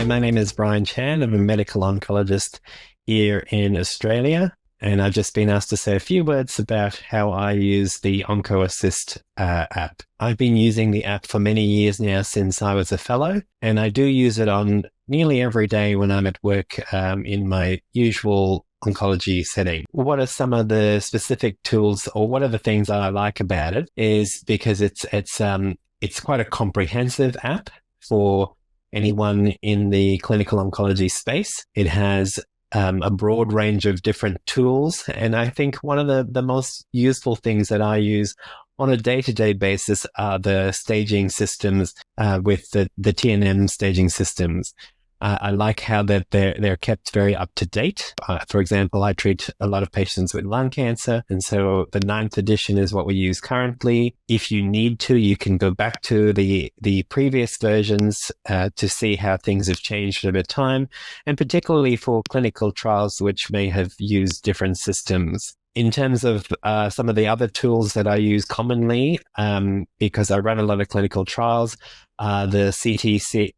Hi, my name is Bryan Chan. I'm a medical oncologist here in Australia, and I've just been asked to say a few words about how I use the ONCOassist app. I've been using the app for many years now since I was a fellow, and I do use it on nearly every day when I'm at work in my usual oncology setting. What are some of the specific tools, or what are the things that I like about it is because it's quite a comprehensive app for anyone in the clinical oncology space. It has a broad range of different tools. And I think one of the most useful things that I use on a day-to-day basis are the staging systems with the TNM staging systems. I like how that they're kept very up to date. For example, I treat a lot of patients with lung cancer, and so the 9th edition is what we use currently. If you need to, you can go back to the previous versions to see how things have changed over time, and particularly for clinical trials which may have used different systems. In terms of some of the other tools that I use commonly, because I run a lot of clinical trials, the CTCAE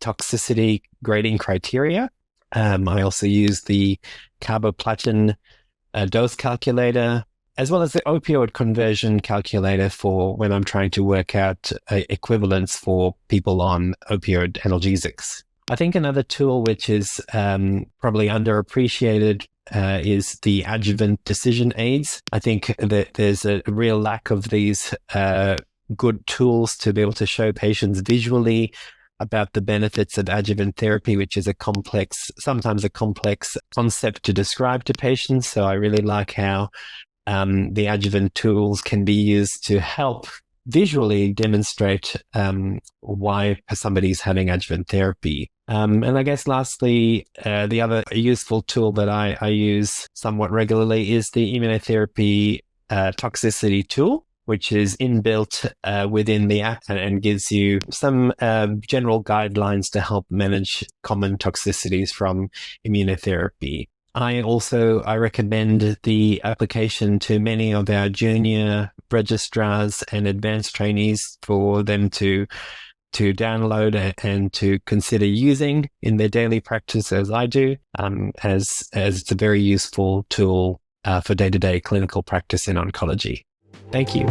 Toxicity Grading criteria. I also use the Carboplatin dose calculator, as well as the opioid conversion calculator for when I'm trying to work out equivalents for people on opioid analgesics. I think another tool which is probably underappreciated is the adjuvant decision aids. I think that there's a real lack of these good tools to be able to show patients visually about the benefits of adjuvant therapy, which is sometimes a complex concept to describe to patients. So I really like how the adjuvant tools can be used to help visually demonstrate why somebody's having adjuvant therapy. And I guess lastly, the other useful tool that I use somewhat regularly is the Immunotherapy Toxicity Tool, which is inbuilt within the app and gives you some general guidelines to help manage common toxicities from immunotherapy. I recommend the application to many of our junior registrars and advanced trainees for them to download and to consider using in their daily practice, as I do, as it's a very useful tool for day-to-day clinical practice in oncology. Thank you.